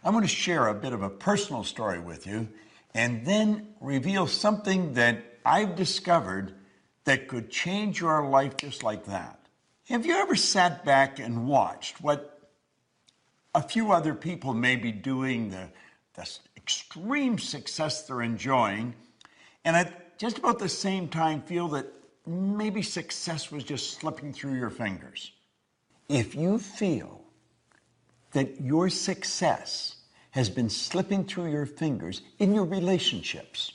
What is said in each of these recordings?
I want to share a bit of a personal story with you and then reveal something that I've discovered that could change your life just like that. Have you ever sat back and watched what a few other people may be doing, the extreme success they're enjoying, and at just about the same time feel that maybe success was just slipping through your fingers? If you feel that your success has been slipping through your fingers in your relationships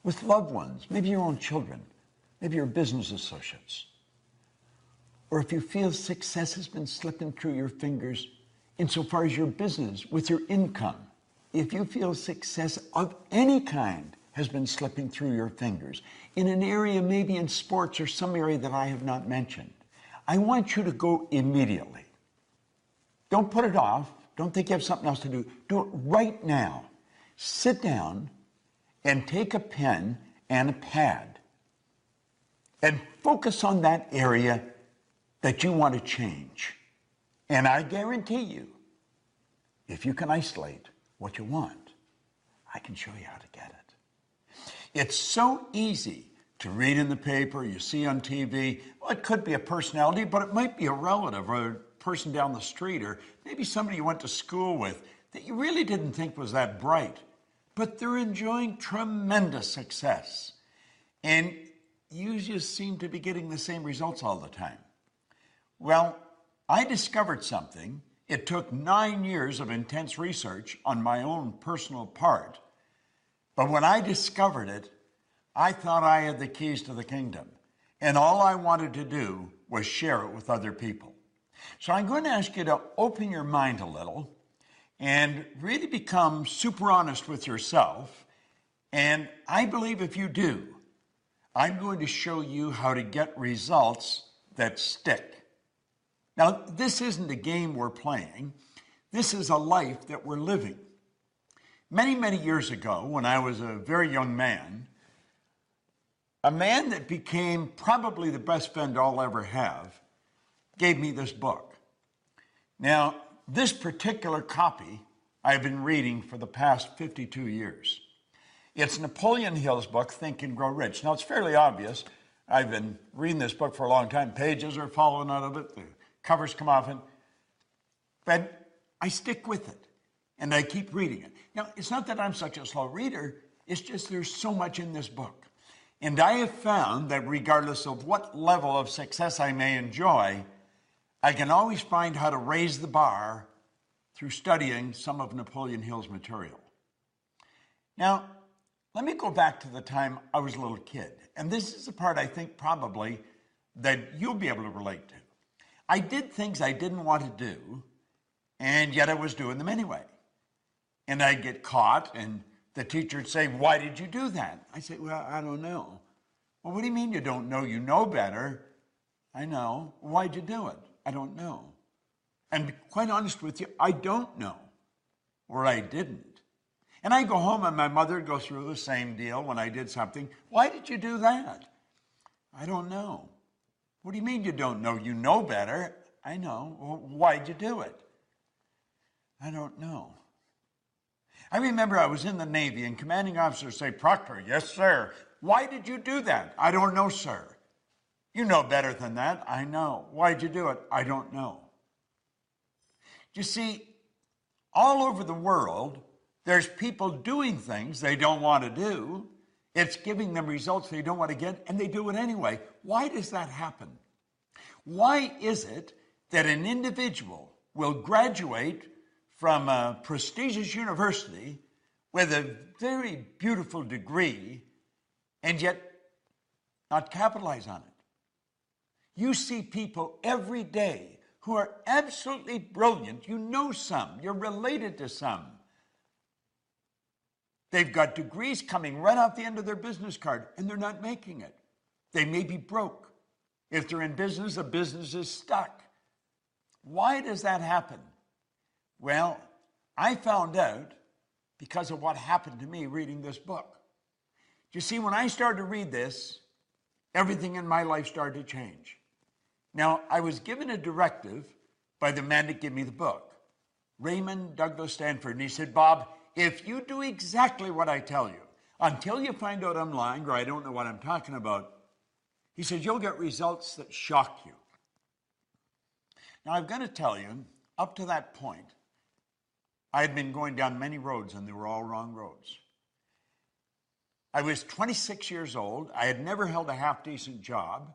with loved ones, maybe your own children, maybe your business associates, or if you feel success has been slipping through your fingers insofar as your business, with your income, if you feel success of any kind has been slipping through your fingers in an area, maybe in sports or some area that I have not mentioned, I want you to go immediately. Don't put it off. Don't think you have something else to do. Do it right now. Sit down and take a pen and a pad and focus on that area that you want to change. And I guarantee you, if you can isolate what you want, I can show you how to get it. It's so easy to read in the paper, you see on TV. Well, it could be a personality, but it might be a relative or a person down the street, or maybe somebody you went to school with that you really didn't think was that bright, but they're enjoying tremendous success. And you just seem to be getting the same results all the time. Well, I discovered something. It took 9 years of intense research on my own personal part. But when I discovered it, I thought I had the keys to the kingdom. And all I wanted to do was share it with other people. So I'm going to ask you to open your mind a little and really become super honest with yourself. And I believe if you do, I'm going to show you how to get results that stick. Now, this isn't a game we're playing. This is a life that we're living. Many, many years ago, when I was a very young man, a man that became probably the best friend I'll ever have gave me this book. Now, this particular copy I've been reading for the past 52 years. It's Napoleon Hill's book, Think and Grow Rich. Now, it's fairly obvious. I've been reading this book for a long time. Pages are falling out of it. The covers come off it. But I stick with it, and I keep reading it. Now, it's not that I'm such a slow reader. It's just there's so much in this book. And I have found that regardless of what level of success I may enjoy, I can always find how to raise the bar through studying some of Napoleon Hill's material. Now, let me go back to the time I was a little kid. And this is the part I think probably that you'll be able to relate to. I did things I didn't want to do, and yet I was doing them anyway. And I'd get caught, and the teacher would say, "Why did you do that?" I say, "Well, I don't know." "Well, what do you mean you don't know? You know better." "I know." "Why'd you do it?" "I don't know." And to be quite honest with you, I don't know, or I didn't. And I go home and my mother would go through the same deal when I did something. "Why did you do that?" "I don't know." "What do you mean you don't know? You know better." "I know." "Well, why'd you do it?" "I don't know." I remember I was in the Navy and commanding officers say, "Proctor." "Yes, sir." "Why did you do that?" "I don't know, sir." "You know better than that." "I know." "Why'd you do it?" "I don't know." You see, all over the world, there's people doing things they don't want to do. It's giving them results they don't want to get, and they do it anyway. Why does that happen? Why is it that an individual will graduate from a prestigious university with a very beautiful degree and yet not capitalize on it? You see people every day who are absolutely brilliant. You know some, you're related to some. They've got degrees coming right off the end of their business card, and they're not making it. They may be broke. If they're in business, the business is stuck. Why does that happen? Well, I found out because of what happened to me reading this book. You see, when I started to read this, everything in my life started to change. Now, I was given a directive by the man that gave me the book. Raymond Douglas Stanford. And he said, Bob, if you do exactly what I tell you, until you find out I'm lying or I don't know what I'm talking about, he said, you'll get results that shock you. Now, I've got to tell you, up to that point, I had been going down many roads and they were all wrong roads. I was 26 years old. I had never held a half-decent job.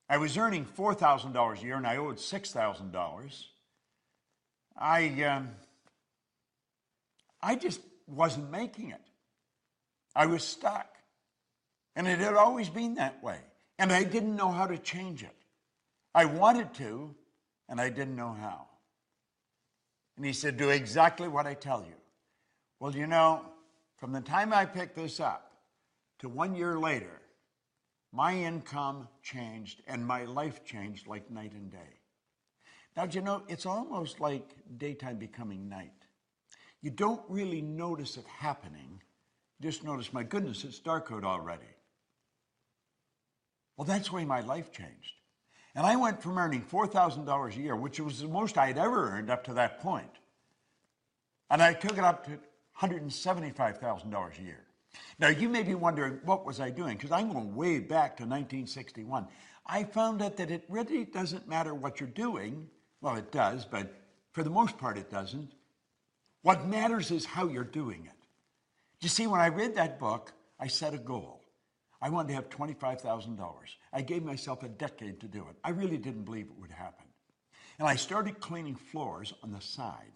I was earning $4,000 a year and I owed $6,000. I just wasn't making it. I was stuck. And it had always been that way. And I didn't know how to change it. I wanted to, and I didn't know how. And he said, do exactly what I tell you. Well, you know, from the time I picked this up to 1 year later, my income changed and my life changed like night and day. Now, do you know, it's almost like daytime becoming night. You don't really notice it happening. You just notice, my goodness, it's dark out already. Well, that's the way my life changed. And I went from earning $4,000 a year, which was the most I'd ever earned up to that point, and I took it up to $175,000 a year. Now, you may be wondering, what was I doing? Because I'm going way back to 1961. I found out that it really doesn't matter what you're doing. Well, it does, but for the most part, it doesn't. What matters is how you're doing it. You see, when I read that book, I set a goal. I wanted to have $25,000. I gave myself a decade to do it. I really didn't believe it would happen. And I started cleaning floors on the side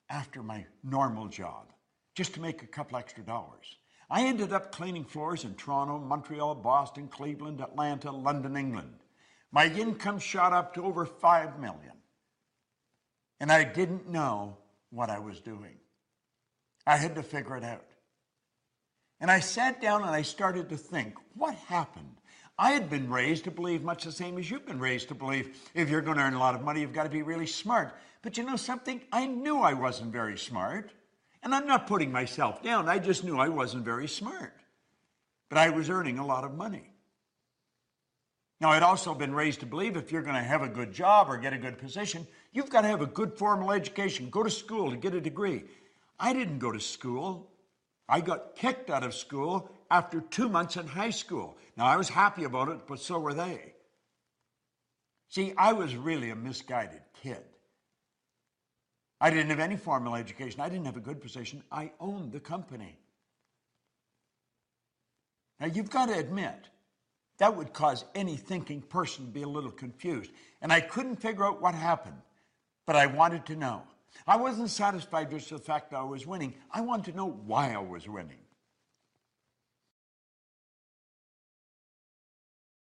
after my normal job, just to make a couple extra dollars. I ended up cleaning floors in Toronto, Montreal, Boston, Cleveland, Atlanta, London, England. My income shot up to over $5 million. And I didn't know what I was doing. I had to figure it out. And I sat down and I started to think, what happened? I had been raised to believe much the same as you've been raised to believe. If you're going to earn a lot of money, you've got to be really smart. But you know something? I knew I wasn't very smart. And I'm not putting myself down. I just knew I wasn't very smart. But I was earning a lot of money. Now, I'd also been raised to believe if you're going to have a good job or get a good position, you've got to have a good formal education, go to school to get a degree. I didn't go to school. I got kicked out of school after 2 months in high school. Now, I was happy about it, but so were they. See, I was really a misguided kid. I didn't have any formal education. I didn't have a good position. I owned the company. Now, you've got to admit, that would cause any thinking person to be a little confused. And I couldn't figure out what happened, but I wanted to know. I wasn't satisfied just with the fact that I was winning. I wanted to know why I was winning.